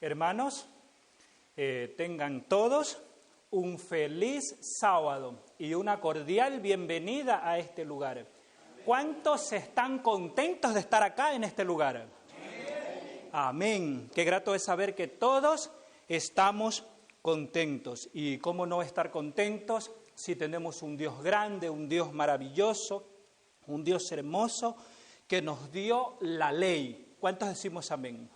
Hermanos, tengan todos un feliz sábado y una cordial bienvenida a este lugar. ¿Cuántos están contentos de estar acá en este lugar? Amén. Qué grato es saber que todos estamos contentos. Y cómo no estar contentos si tenemos un Dios grande, un Dios maravilloso, un Dios hermoso que nos dio la ley. ¿Cuántos decimos amén?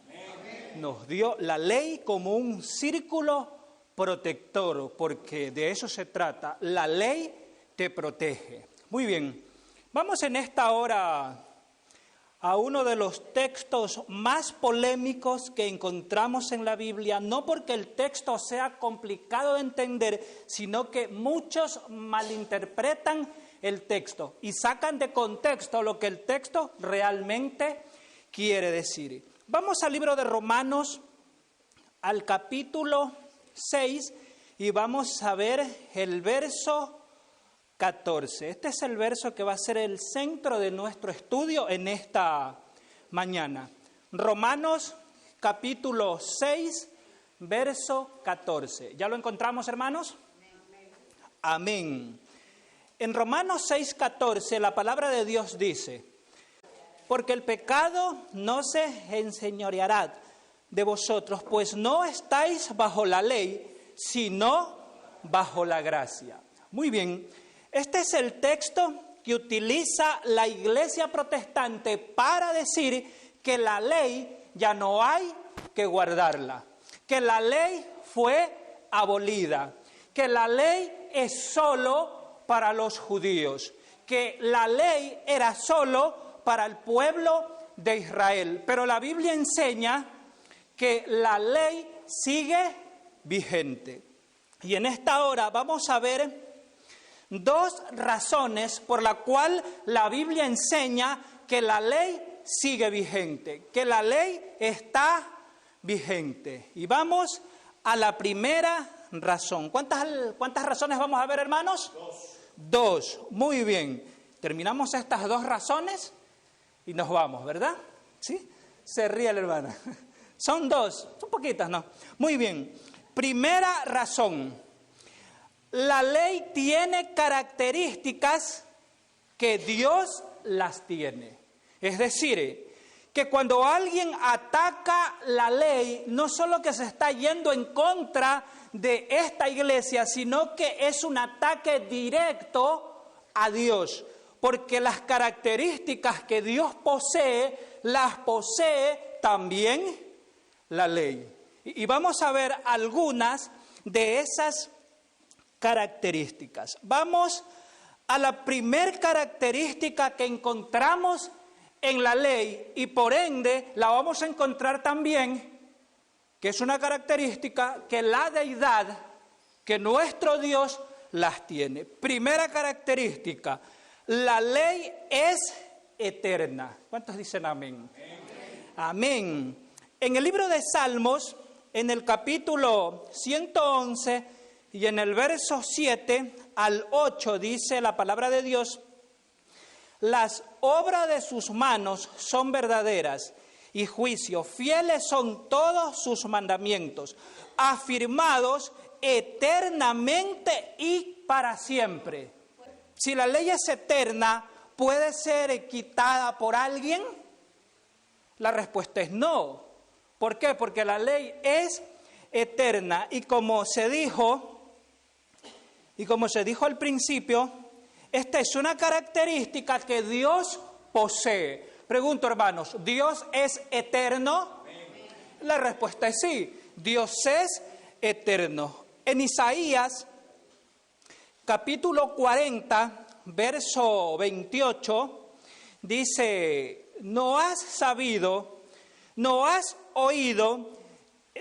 Nos dio la ley como un círculo protector, porque de eso se trata. La ley te protege. Muy bien, vamos en esta hora a uno de los textos más polémicos que encontramos en la Biblia, no porque el texto sea complicado de entender, sino que muchos malinterpretan el texto y sacan de contexto lo que el texto realmente quiere decir. Vamos al libro de Romanos, al capítulo 6, y vamos a ver el verso 14. Este es el verso que va a ser el centro de nuestro estudio en esta mañana. Romanos, capítulo 6, verso 14. ¿Ya lo encontramos, hermanos? Amén. En Romanos 6, 14, la palabra de Dios dice: porque el pecado no se enseñoreará de vosotros, pues no estáis bajo la ley, sino bajo la gracia. Muy bien, este es el texto que utiliza la Iglesia protestante para decir que la ley ya no hay que guardarla, que la ley fue abolida, que la ley es solo para los judíos, que la ley era solo para el pueblo de Israel. Pero la Biblia enseña que la ley sigue vigente. Y en esta hora vamos a ver dos razones por las cuales la Biblia enseña que la ley sigue vigente, que la ley está vigente. Y vamos a la primera razón. ¿Cuántas razones vamos a ver, hermanos? Dos. Muy bien. Terminamos estas dos razones y nos vamos, ¿verdad? ¿Sí? Se ríe la hermana. Son dos, son poquitas, ¿no? Muy bien. Primera razón. La ley tiene características que Dios las tiene. Es decir, que cuando alguien ataca la ley, no solo que se está yendo en contra de esta iglesia, sino que es un ataque directo a Dios. Porque las características que Dios posee, las posee también la ley. Y vamos a ver algunas de esas características. Vamos a la primer característica que encontramos en la ley y por ende la vamos a encontrar también, que es una característica que la deidad, que nuestro Dios las tiene. Primera característica: la ley es eterna. ¿Cuántos dicen amén? Amén. En el libro de Salmos, en el capítulo 111 y en el verso 7 al 8, dice la palabra de Dios: las obras de sus manos son verdaderas y juicio, fieles son todos sus mandamientos, afirmados eternamente y para siempre. Si la ley es eterna, ¿puede ser quitada por alguien? La respuesta es no. ¿Por qué? Porque la ley es eterna. Y como se dijo al principio, esta es una característica que Dios posee. Pregunto, hermanos, ¿Dios es eterno? La respuesta es sí. Dios es eterno. En Isaías, capítulo 40, verso 28, dice: no has sabido, no has oído,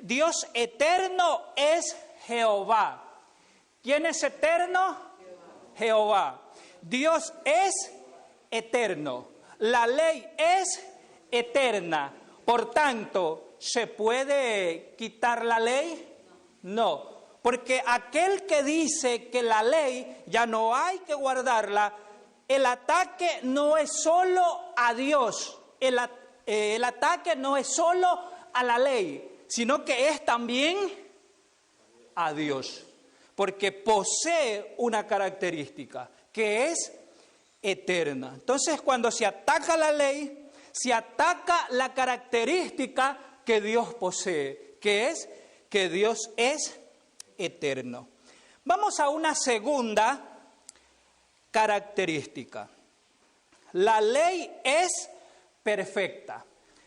Dios eterno es Jehová. ¿Quién es eterno? Jehová. Dios es eterno. La ley es eterna. Por tanto, ¿se puede quitar la ley? No. Porque aquel que dice que la ley ya no hay que guardarla, el ataque no es solo a Dios, el ataque no es solo a la ley, sino que es también a Dios, porque posee una característica que es eterna. Entonces, cuando se ataca la ley, se ataca la característica que Dios posee, que es que Dios es eterno. Vamos a una segunda característica. La ley es perfecta.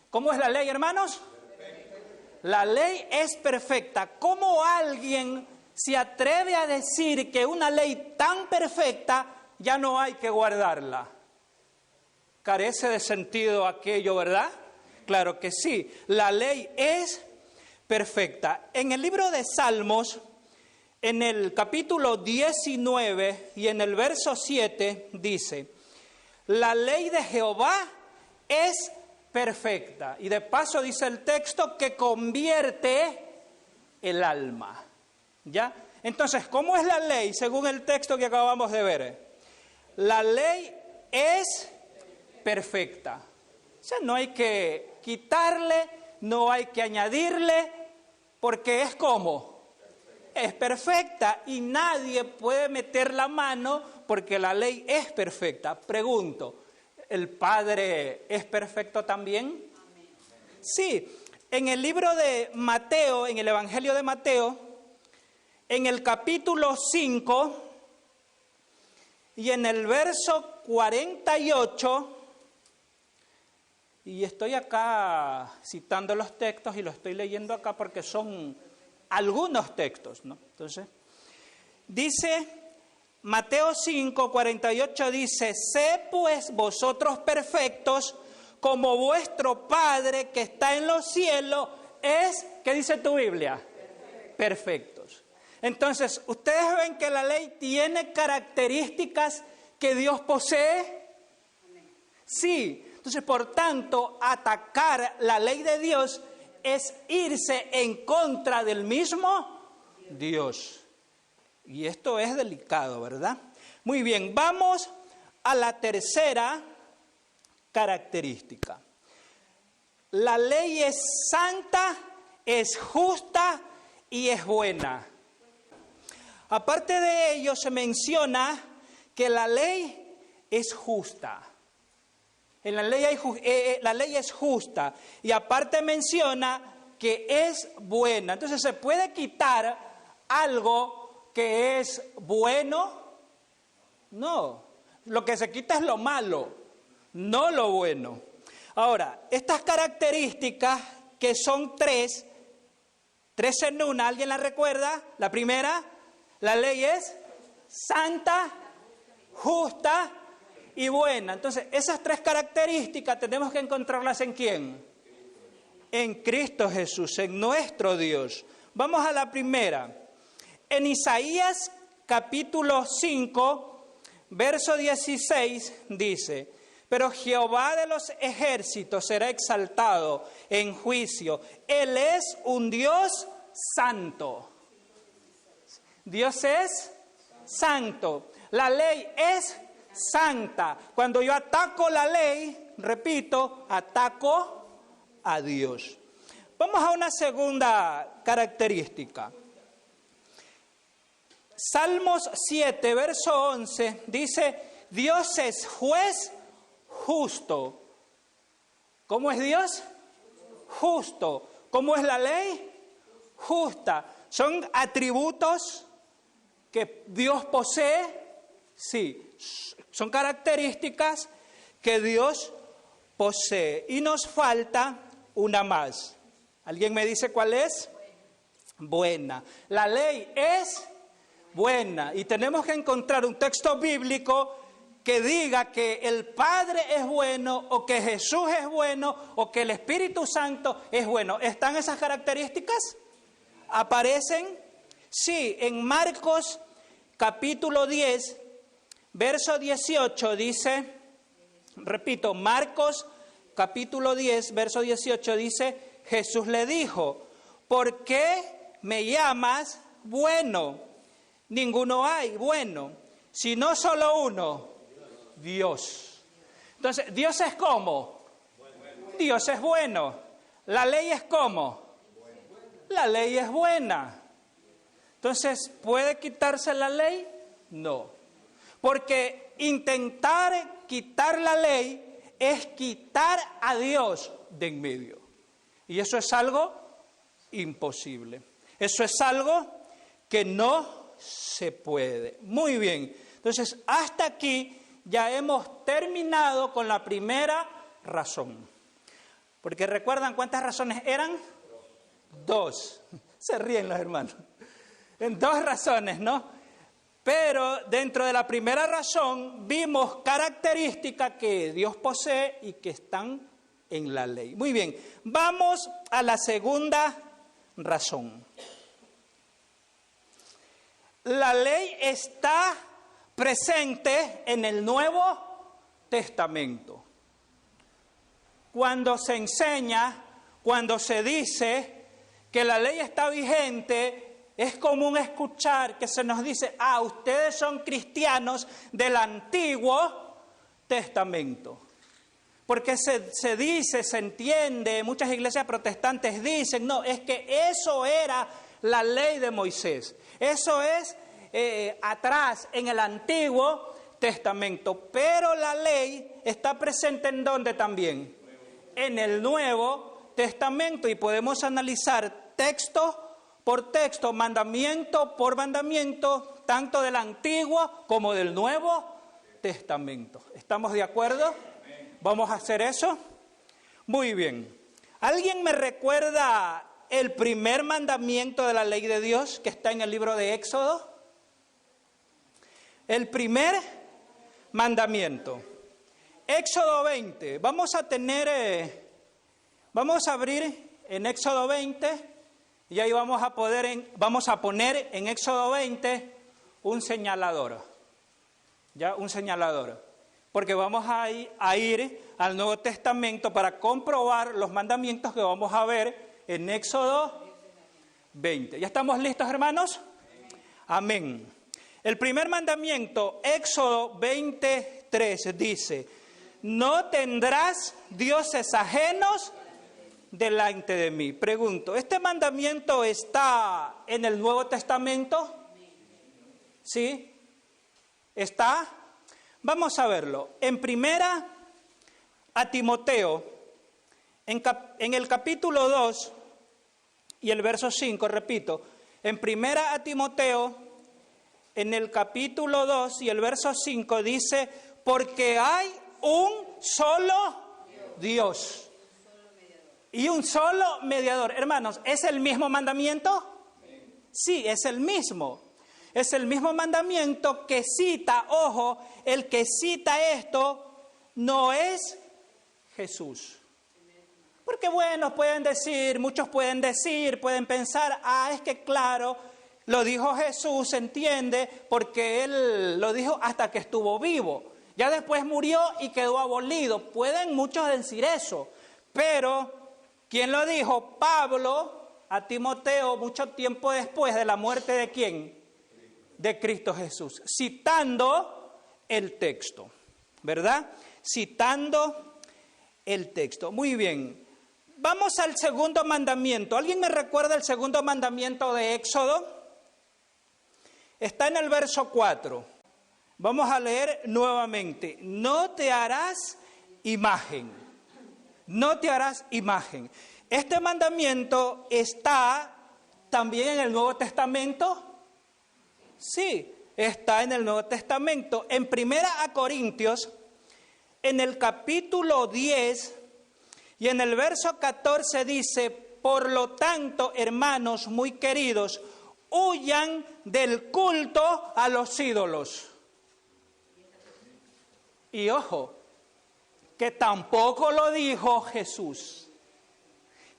¿Cómo es la ley, hermanos? La ley es perfecta. ¿Cómo alguien se atreve a decir que una ley tan perfecta ya no hay que guardarla? Carece de sentido aquello, ¿verdad? Claro que sí. La ley es perfecta. En el libro de Salmos, en el capítulo 19 y en el verso 7 dice: la ley de Jehová es perfecta. Y de paso dice el texto que convierte el alma. ¿Ya? Entonces, ¿cómo es la ley según el texto que acabamos de ver? La ley es perfecta. O sea, no hay que quitarle, no hay que añadirle, porque es como, es perfecta y nadie puede meter la mano porque la ley es perfecta. Pregunto, ¿el Padre es perfecto también? Sí, en el libro de Mateo, en el Evangelio de Mateo, en el capítulo 5 y en el verso 48, y estoy acá citando los textos y lo estoy leyendo acá porque son algunos textos, ¿no? Entonces, dice Mateo 5, 48, dice: sé pues vosotros perfectos, como vuestro Padre que está en los cielos es, ¿qué dice tu Biblia? Perfectos. Entonces, ¿ustedes ven que la ley tiene características que Dios posee? Sí. Entonces, por tanto, atacar la ley de Dios es irse en contra del mismo Dios. Y esto es delicado, ¿verdad? Muy bien, vamos a la tercera característica. La ley es santa, es justa y es buena. Aparte de ello, se menciona que la ley es justa. En la ley es justa y aparte menciona que es buena. Entonces, ¿se puede quitar algo que es bueno? No. Lo que se quita es lo malo, no lo bueno. Ahora, estas características que son tres en una, ¿alguien la recuerda? La primera, la ley es santa, justa y buena. Entonces, esas tres características tenemos que encontrarlas ¿en quién? En Cristo Jesús, en nuestro Dios. Vamos a la primera. En Isaías capítulo 5, verso 16 dice: pero Jehová de los ejércitos será exaltado en juicio. Él es un Dios santo. Dios es santo. La ley es santa. Cuando yo ataco la ley, repito, ataco a Dios. Vamos a una segunda característica. Salmos 7, verso 11, dice: Dios es juez justo. ¿Cómo es Dios? Justo. ¿Cómo es la ley? Justa. ¿Son atributos que Dios posee? Sí. Son características que Dios posee. Y nos falta una más. ¿Alguien me dice cuál es? Buena. La ley es buena. Y tenemos que encontrar un texto bíblico que diga que el Padre es bueno, o que Jesús es bueno, o que el Espíritu Santo es bueno. ¿Están esas características? ¿Aparecen? Sí, en Marcos capítulo 10, verso 18 dice, repito, Marcos capítulo 10, verso 18 dice: Jesús le dijo: ¿por qué me llamas bueno? Ninguno hay bueno, sino solo uno, Dios. Entonces, ¿Dios es cómo? Dios es bueno. ¿La ley es cómo? la ley es buena. Entonces, ¿puede quitarse la ley? No. Porque intentar quitar la ley es quitar a Dios de en medio. Y eso es algo imposible. Eso es algo que no se puede. Muy bien. Entonces, hasta aquí ya hemos terminado con la primera razón. Porque ¿recuerdan cuántas razones eran? 2. Se ríen los hermanos. En 2 razones, ¿no? Pero dentro de la primera razón vimos características que Dios posee y que están en la ley. Muy bien, vamos a la segunda razón. La ley está presente en el Nuevo Testamento. Cuando se enseña, cuando se dice que la ley está vigente, es común escuchar que se nos dice, ustedes son cristianos del Antiguo Testamento. Porque se dice, se entiende, muchas iglesias protestantes dicen, no, es que eso era la ley de Moisés. Eso es atrás, en el Antiguo Testamento. Pero la ley está presente ¿en dónde también? En el Nuevo Testamento. Y podemos analizar texto por texto, mandamiento por mandamiento, tanto del Antiguo como del Nuevo Testamento. ¿Estamos de acuerdo? ¿Vamos a hacer eso? Muy bien. ¿Alguien me recuerda el primer mandamiento de la ley de Dios que está en el libro de Éxodo? El primer mandamiento. Éxodo 20. Vamos a abrir en Éxodo 20 y ahí vamos a poner en Éxodo 20 un señalador. Ya, un señalador. Porque vamos a ir al Nuevo Testamento para comprobar los mandamientos que vamos a ver en Éxodo 20. ¿Ya estamos listos, hermanos? Amén. El primer mandamiento, Éxodo 23, dice: no tendrás dioses ajenos delante de mí. Pregunto, ¿este mandamiento está en el Nuevo Testamento? ¿Sí? ¿Está? Vamos a verlo. En primera a Timoteo, en el capítulo 2 y el verso 5, repito, en primera a Timoteo, en el capítulo 2 y el verso 5 dice, porque hay un solo Dios y un solo mediador. Hermanos, ¿es el mismo mandamiento? Sí, es el mismo. Es el mismo mandamiento que cita, ojo, el que cita esto no es Jesús. Porque bueno, muchos pueden pensar, es que claro, lo dijo Jesús, se entiende, porque Él lo dijo hasta que estuvo vivo. Ya después murió y quedó abolido. Pueden muchos decir eso, pero ¿quién lo dijo? Pablo a Timoteo mucho tiempo después de la muerte ¿de quién? De Cristo Jesús, citando el texto, ¿verdad? Citando el texto. Muy bien. Vamos al segundo mandamiento. ¿Alguien me recuerda el segundo mandamiento de Éxodo? Está en el verso 4. Vamos a leer nuevamente. No te harás imagen. No te harás imagen. Este mandamiento está también en el Nuevo Testamento. Sí, está en el Nuevo Testamento. En 1 Corintios, en el capítulo 10 y en el verso 14 dice, por lo tanto, hermanos muy queridos, huyan del culto a los ídolos. Y ojo, que tampoco lo dijo Jesús.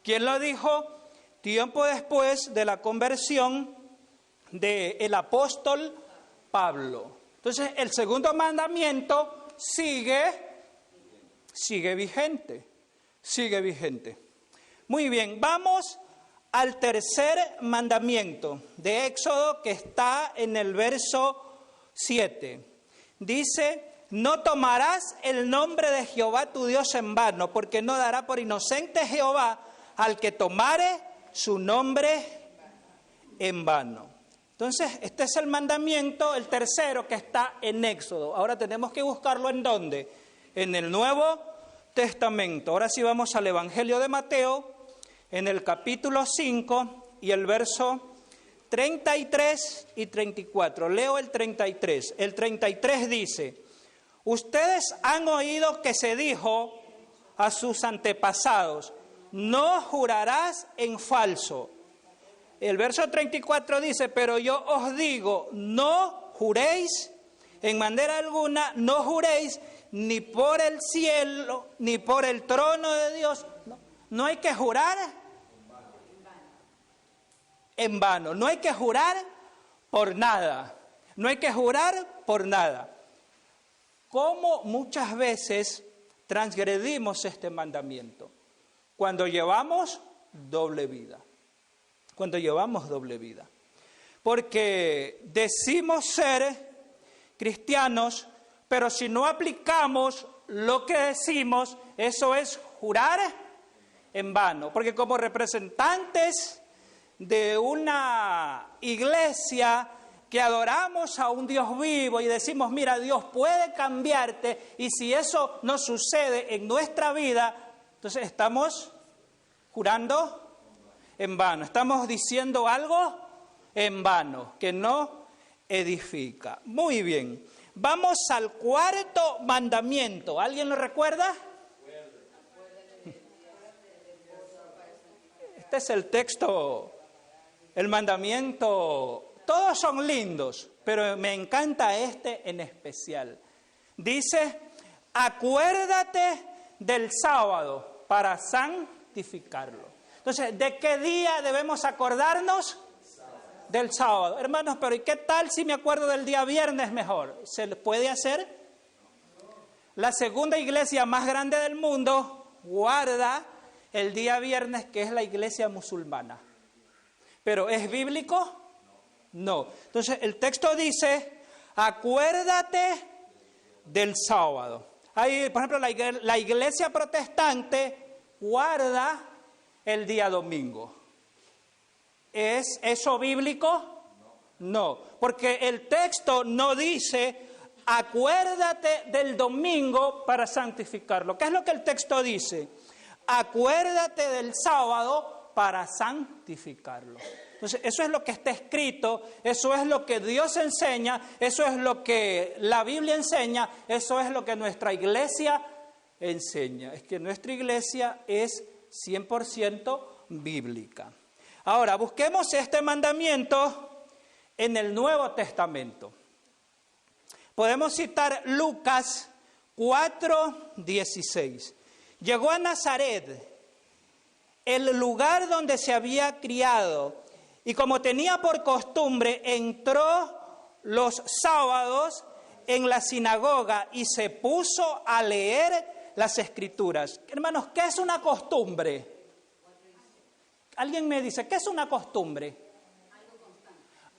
¿Quién lo dijo? Tiempo después de la conversión del apóstol Pablo. Entonces, el segundo mandamiento sigue vigente. Sigue vigente. Muy bien, vamos al tercer mandamiento de Éxodo que está en el verso 7. Dice, no tomarás el nombre de Jehová tu Dios en vano, porque no dará por inocente Jehová al que tomare su nombre en vano. Entonces, este es el mandamiento, el tercero que está en Éxodo. Ahora tenemos que buscarlo ¿en dónde? En el Nuevo Testamento. Ahora sí vamos al Evangelio de Mateo, en el capítulo 5 y el verso 33 y 34. Leo el 33. El 33 dice: ustedes han oído que se dijo a sus antepasados, no jurarás en falso. El verso 34 dice, pero yo os digo, no juréis en manera alguna, no juréis ni por el cielo, ni por el trono de Dios. No hay que jurar en vano, no hay que jurar por nada, no hay que jurar por nada. ¿Cómo muchas veces transgredimos este mandamiento? Cuando llevamos doble vida. Cuando llevamos doble vida. Porque decimos ser cristianos, pero si no aplicamos lo que decimos, eso es jurar en vano. Porque como representantes de una iglesia que adoramos a un Dios vivo y decimos, mira, Dios puede cambiarte, y si eso no sucede en nuestra vida, entonces estamos jurando en vano, estamos diciendo algo en vano, que no edifica. Muy bien, vamos al cuarto mandamiento. ¿Alguien lo recuerda? Este es el texto, el mandamiento. Todos son lindos, pero me encanta este en especial. Dice, acuérdate del sábado para santificarlo. Entonces, ¿de qué día debemos acordarnos? Del sábado. Hermanos, pero ¿y qué tal si me acuerdo del día viernes mejor? ¿Se puede hacer? La segunda iglesia más grande del mundo guarda el día viernes, que es la iglesia musulmana. ¿Pero es bíblico? No. Entonces, el texto dice, acuérdate del sábado. Hay, por ejemplo, la iglesia protestante guarda el día domingo. ¿Es eso bíblico? No, porque el texto no dice, acuérdate del domingo para santificarlo. ¿Qué es lo que el texto dice? Acuérdate del sábado para santificarlo. Entonces, eso es lo que está escrito, eso es lo que Dios enseña, eso es lo que la Biblia enseña, eso es lo que nuestra iglesia enseña. Es que nuestra iglesia es 100% bíblica. Ahora, busquemos este mandamiento en el Nuevo Testamento. Podemos citar Lucas 4:16. Llegó a Nazaret, el lugar donde se había criado, y como tenía por costumbre, entró los sábados en la sinagoga y se puso a leer las Escrituras. Hermanos, ¿qué es una costumbre? Alguien me dice, ¿qué es una costumbre?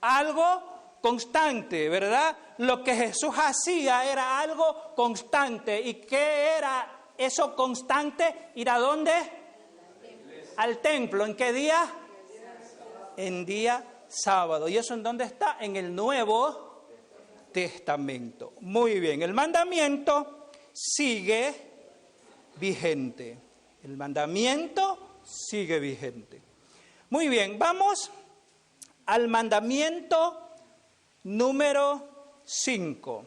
Algo constante, ¿verdad? Lo que Jesús hacía era algo constante. ¿Y qué era eso constante? ¿Ir a dónde? Al templo. ¿En qué día? En día sábado. ¿Y eso en dónde está? En el Nuevo Testamento. Muy bien, el mandamiento sigue vigente. El mandamiento sigue vigente. Muy bien, vamos al mandamiento número 5.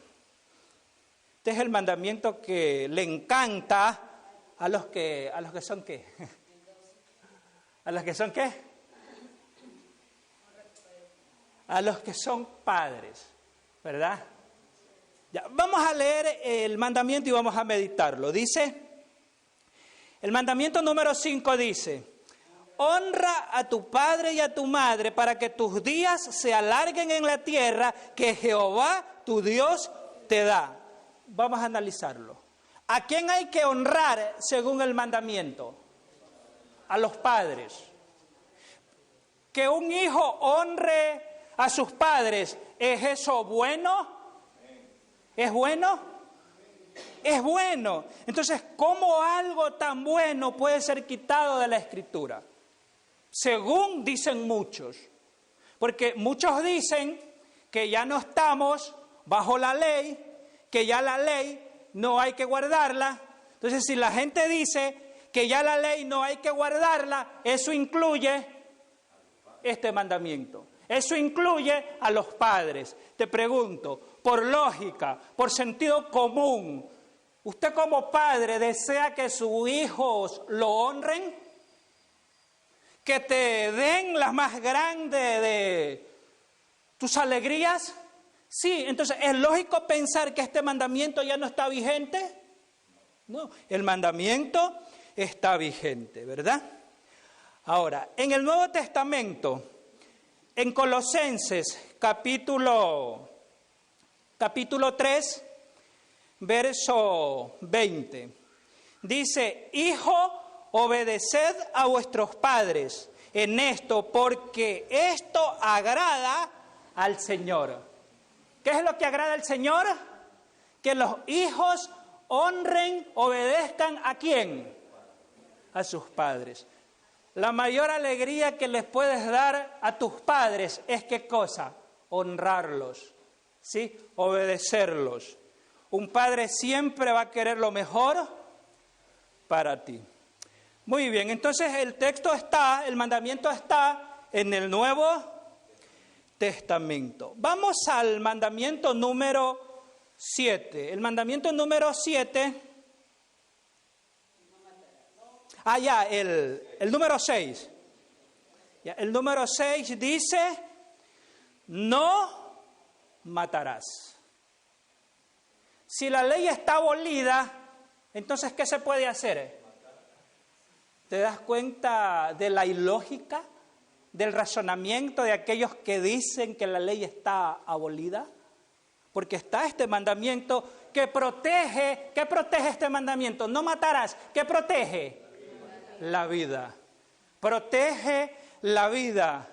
Este es el mandamiento que le encanta a los que son ¿qué? ¿A los que son qué? A los que son padres, ¿verdad? Ya, vamos a leer el mandamiento y vamos a meditarlo. Dice, el mandamiento número 5 dice, honra a tu padre y a tu madre para que tus días se alarguen en la tierra que Jehová tu Dios te da. Vamos a analizarlo. ¿A quién hay que honrar según el mandamiento? A los padres. Que un hijo honre a sus padres, ¿es eso bueno? ¿Es bueno? Es bueno. Entonces, ¿cómo algo tan bueno puede ser quitado de la Escritura? según dicen muchos. Porque muchos dicen que ya no estamos bajo la ley, que ya la ley no hay que guardarla. Entonces, si la gente dice que ya la ley no hay que guardarla, eso incluye este mandamiento. Eso incluye a los padres. Te pregunto, por lógica, por sentido común, ¿usted como padre desea que sus hijos lo honren? ¿Que te den las más grandes de tus alegrías? Sí, entonces, ¿es lógico pensar que este mandamiento ya no está vigente? No, el mandamiento está vigente, ¿verdad? Ahora, en el Nuevo Testamento, en Colosenses capítulo 3, verso 20, dice: Hijo, obedeced a vuestros padres en esto, porque esto agrada al Señor. ¿Qué es lo que agrada al Señor? Que los hijos honren, obedezcan ¿a quién? A sus padres. La mayor alegría que les puedes dar a tus padres es ¿qué cosa? Honrarlos, ¿sí? Obedecerlos. Un padre siempre va a querer lo mejor para ti. Muy bien, entonces el mandamiento está en el Nuevo Testamento. Vamos al mandamiento número 7. El mandamiento número 7... el número 6. El número 6 dice: no matarás. Si la ley está abolida, entonces, ¿qué se puede hacer? ¿Te das cuenta de la ilógica, del razonamiento de aquellos que dicen que la ley está abolida? Porque está este mandamiento que protege. ¿Qué protege este mandamiento? No matarás. ¿Qué protege? La vida. Protege la vida.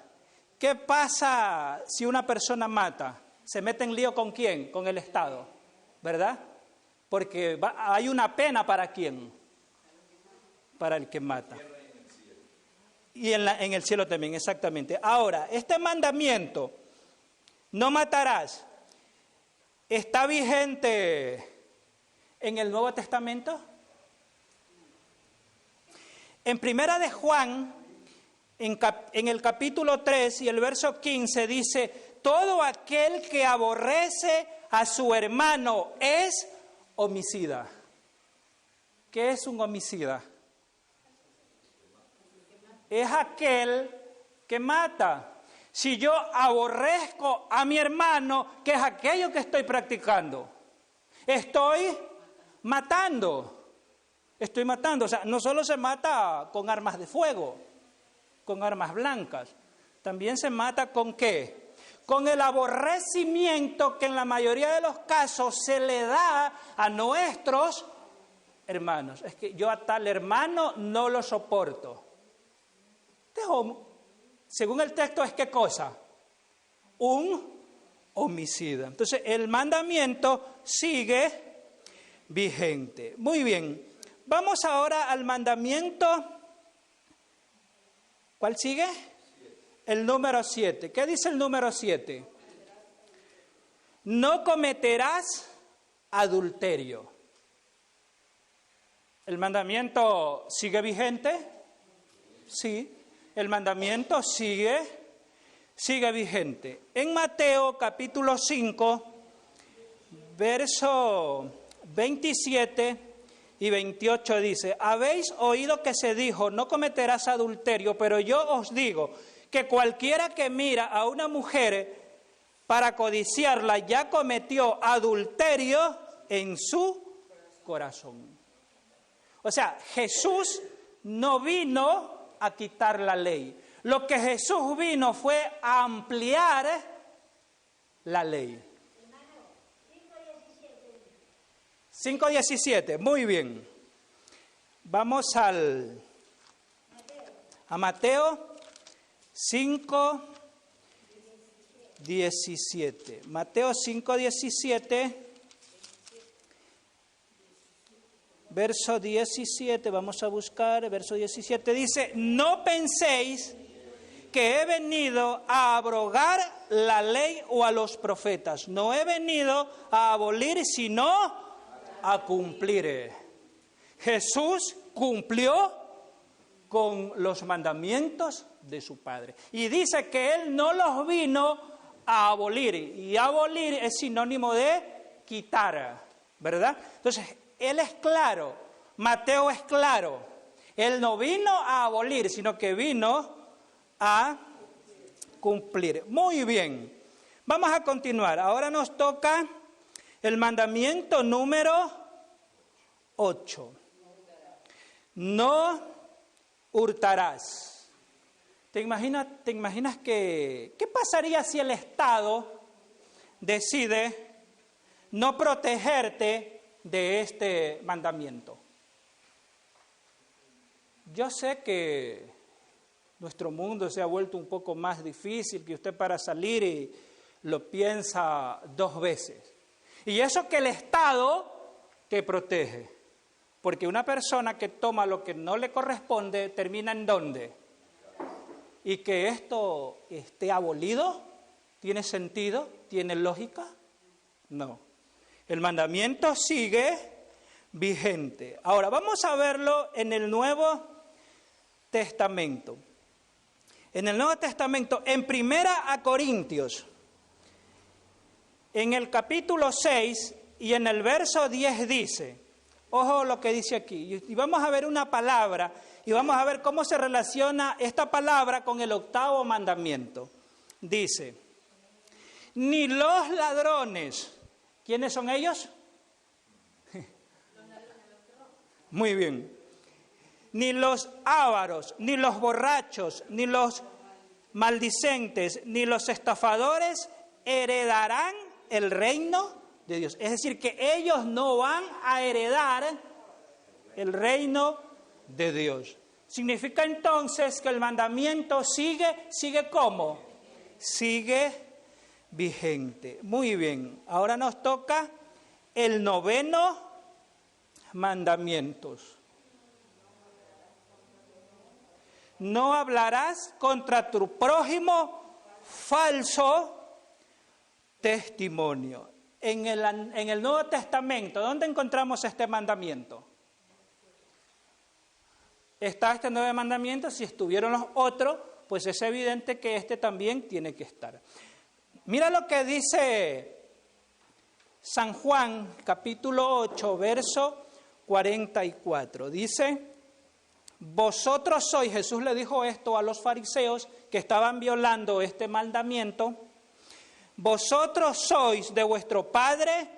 ¿Qué pasa si una persona mata? ¿Se mete en lío con quién? Con el Estado, ¿verdad? Porque hay una pena para quién. Para el que mata. Y en el cielo también, exactamente. Ahora, este mandamiento, no matarás, ¿está vigente en el Nuevo Testamento? En Primera de Juan, en el capítulo 3 y el verso 15 dice: todo aquel que aborrece a su hermano es homicida. ¿Qué es un homicida? Es aquel que mata. Si yo aborrezco a mi hermano, ¿qué es aquello que estoy practicando? Estoy matando. Estoy matando. O sea, no solo se mata con armas de fuego, con armas blancas. También se mata ¿con qué? Con el aborrecimiento que en la mayoría de los casos se le da a nuestros hermanos. Es que yo a tal hermano no lo soporto. Según el texto, ¿es qué cosa? Un homicida. Entonces, el mandamiento sigue vigente. Muy bien. Vamos ahora al mandamiento. ¿Cuál sigue? El número 7. ¿Qué dice el número 7? No cometerás adulterio. ¿El mandamiento sigue vigente? Sí. El mandamiento sigue vigente. En Mateo capítulo 5, verso 27 y 28 dice: habéis oído que se dijo, no cometerás adulterio, pero yo os digo que cualquiera que mira a una mujer para codiciarla ya cometió adulterio en su corazón. O sea, Jesús no vino a quitar la ley. Lo que Jesús vino fue a ampliar la ley. 5:17, muy bien. Vamos a Mateo 5:17. Mateo 5:17. Verso 17, vamos a buscar, verso 17 dice: no penséis que he venido a abrogar la ley o a los profetas. No he venido a abolir, sino a cumplir. Jesús cumplió con los mandamientos de su Padre. Y dice que Él no los vino a abolir. Y abolir es sinónimo de quitar, ¿verdad? Entonces, Él es claro, Mateo es claro. Él no vino a abolir, sino que vino a cumplir. Muy bien, vamos a continuar. Ahora nos toca el mandamiento número 8. No hurtarás. ¿Te imaginas qué pasaría si el Estado decide no protegerte de este mandamiento? Yo sé que nuestro mundo se ha vuelto un poco más difícil, que usted para salir y lo piensa 2 veces. Y eso que el Estado te protege. Porque una persona que toma lo que no le corresponde, termina ¿en dónde? Y que esto esté abolido, ¿tiene sentido? ¿Tiene lógica? No. El mandamiento sigue vigente. Ahora, vamos a verlo en el Nuevo Testamento. En el Nuevo Testamento, en 1 Corintios, en el capítulo 6 y en el verso 10 dice, ojo lo que dice aquí, y vamos a ver una palabra, y vamos a ver cómo se relaciona esta palabra con el 8º mandamiento. Dice, ni los ladrones, ¿quiénes son ellos? Muy bien. Ni los ávaros, ni los borrachos, ni los maldicentes, ni los estafadores heredarán el reino de Dios. Es decir, que ellos no van a heredar el reino de Dios. Significa entonces que el mandamiento sigue ¿cómo? Sigue vigente. Muy bien, ahora nos toca el 9º mandamiento. No hablarás contra tu prójimo falso testimonio. En el Nuevo Testamento, ¿dónde encontramos este mandamiento? Está este 9 mandamiento, si estuvieron los otros, pues es evidente que este también tiene que estar. Mira lo que dice San Juan, capítulo 8, verso 44. Dice, vosotros sois, Jesús le dijo esto a los fariseos que estaban violando este mandamiento, vosotros sois de vuestro padre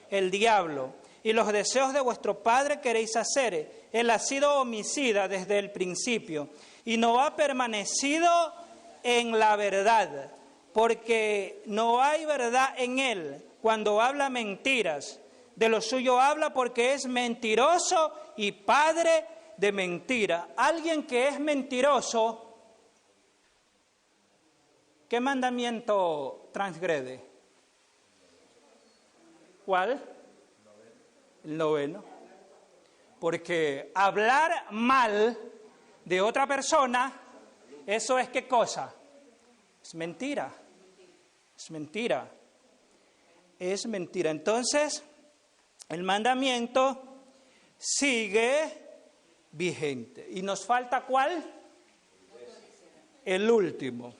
el diablo, y los deseos de vuestro padre queréis hacer. Él ha sido homicida desde el principio, y no ha permanecido en la verdad, porque no hay verdad en él. Cuando habla mentiras, de lo suyo habla porque es mentiroso y padre de mentira. Alguien que es mentiroso, ¿qué mandamiento transgrede? ¿Cuál? El 9º. Porque hablar mal de otra persona, ¿eso es qué cosa? Es mentira. Es mentira. Es mentira. Entonces, el mandamiento sigue vigente. ¿Y nos falta cuál? El último.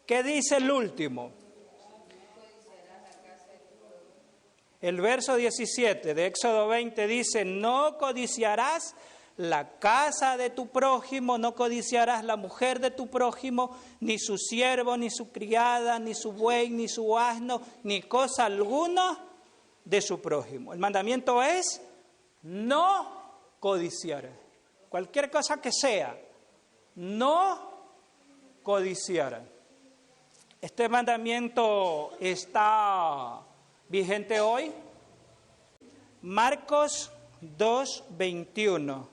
¿Qué dice el último? El verso 17 de Éxodo 20 dice, no codiciarás la casa de tu prójimo, no codiciarás la mujer de tu prójimo, ni su siervo, ni su criada, ni su buey, ni su asno, ni cosa alguna de su prójimo. El mandamiento es no codiciar. Cualquier cosa que sea, no codiciar. Este mandamiento está vigente hoy. Marcos 2, 21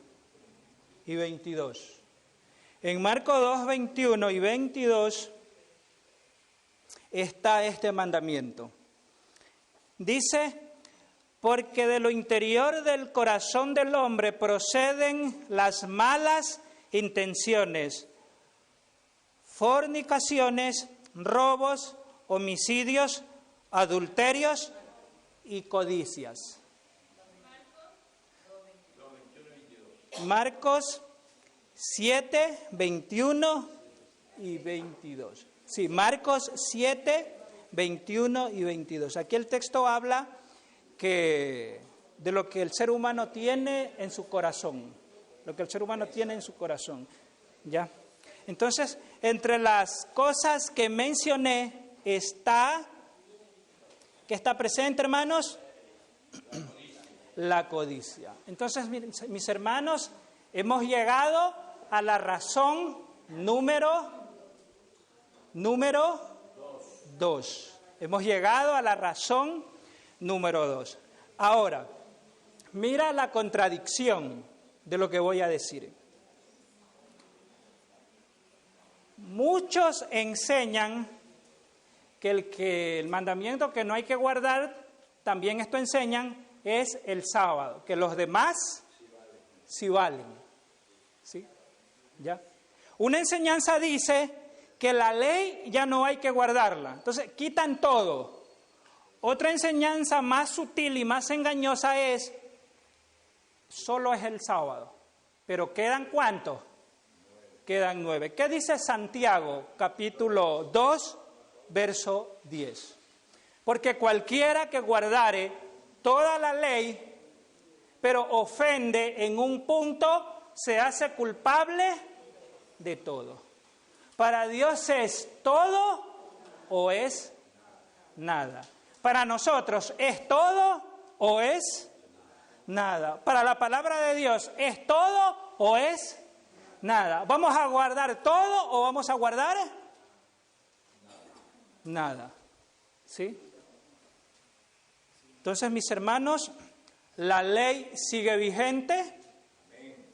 y 22. En Marcos 2, 21 y 22 está este mandamiento. Dice, porque de lo interior del corazón del hombre proceden las malas intenciones, fornicaciones, robos, homicidios, adulterios y codicias. Marcos 7, 21 y 22. Sí, Marcos 7, 21 y 22. Aquí el texto habla de lo que el ser humano tiene en su corazón. Lo que el ser humano tiene en su corazón. ¿Ya? Entonces, entre las cosas que mencioné está, ¿qué está presente, hermanos? La codicia. Entonces, mis hermanos, hemos llegado a la razón número 2. Hemos llegado a la razón número 2. Ahora, mira la contradicción de lo que voy a decir. Muchos enseñan que el mandamiento que no hay que guardar, también esto enseñan, es el sábado, que los demás sí valen. ¿Sí? ¿Ya? Una enseñanza dice que la ley ya no hay que guardarla, entonces quitan todo. Otra enseñanza más sutil y más engañosa es, solo es el sábado, pero ¿quedan cuántos? Quedan 9. ¿Qué dice Santiago, capítulo 2, verso 10? Porque cualquiera que guardare toda la ley, pero ofende en un punto, se hace culpable de todo. Para Dios es todo o es nada. Para nosotros es todo o es nada. Para la palabra de Dios es todo o es nada. ¿Vamos a guardar todo o vamos a guardar nada? ¿Sí? Entonces, mis hermanos, ¿la ley sigue vigente?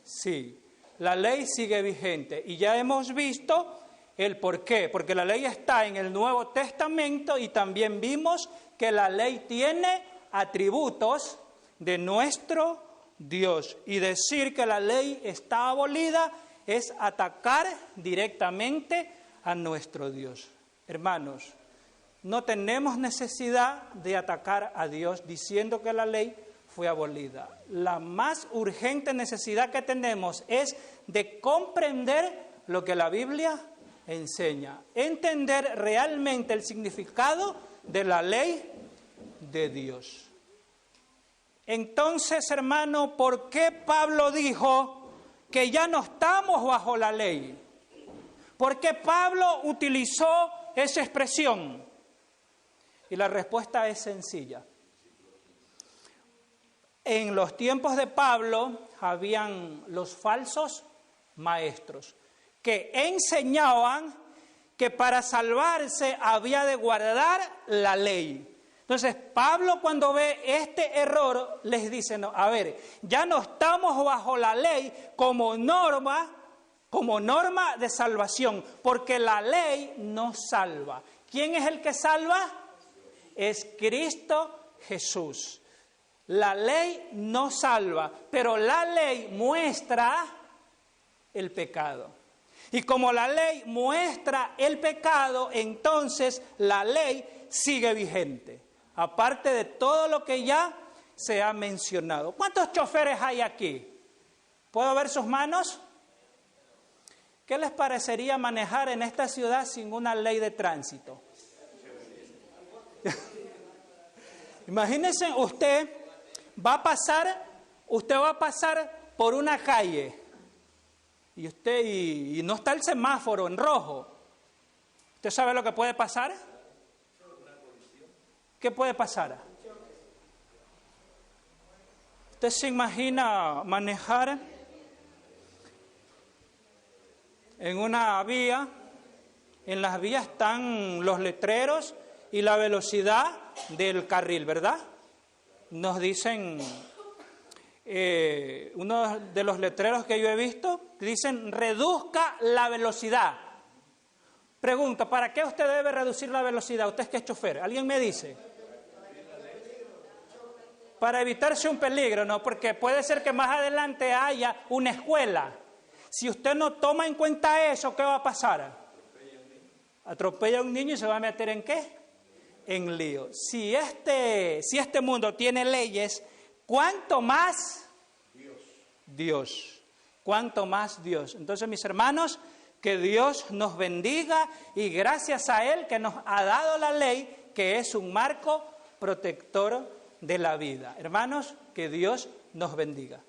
Sí, la ley sigue vigente. Y ya hemos visto el por qué. Porque la ley está en el Nuevo Testamento y también vimos que la ley tiene atributos de nuestro Dios. Y decir que la ley está abolida es atacar directamente a nuestro Dios. Hermanos, no tenemos necesidad de atacar a Dios diciendo que la ley fue abolida. La más urgente necesidad que tenemos es de comprender lo que la Biblia enseña, entender realmente el significado de la ley de Dios. Entonces, hermano, ¿por qué Pablo dijo que ya no estamos bajo la ley? ¿Por qué Pablo utilizó esa expresión? Y la respuesta es sencilla. En los tiempos de Pablo habían los falsos maestros que enseñaban que para salvarse había de guardar la ley. Entonces, Pablo cuando ve este error les dice, no, a ver, ya no estamos bajo la ley como norma de salvación, porque la ley no salva. ¿Quién es el que salva? Es Cristo Jesús. La ley no salva, pero la ley muestra el pecado. Y como la ley muestra el pecado, entonces la ley sigue vigente. Aparte de todo lo que ya se ha mencionado. ¿Cuántos choferes hay aquí? ¿Puedo ver sus manos? ¿Qué les parecería manejar en esta ciudad sin una ley de tránsito? Imagínense, usted va a pasar por una calle y no está el semáforo en rojo. ¿Usted sabe lo que puede pasar? ¿Qué puede pasar? ¿Usted se imagina manejar en una vía? En las vías están los letreros y la velocidad del carril, ¿verdad? Nos dicen, uno de los letreros que yo he visto, dicen, reduzca la velocidad. Pregunta, ¿para qué usted debe reducir la velocidad? Usted es que es chofer. ¿Alguien me dice? Para evitarse un peligro, ¿no? Porque puede ser que más adelante haya una escuela. Si usted no toma en cuenta eso, ¿qué va a pasar? Atropella a un niño y se va a meter ¿en qué? En lío. Si este mundo tiene leyes, ¿cuánto más Dios? ¿Cuánto más Dios? Entonces, mis hermanos, que Dios nos bendiga y gracias a Él que nos ha dado la ley, que es un marco protector de la vida. Hermanos, que Dios nos bendiga.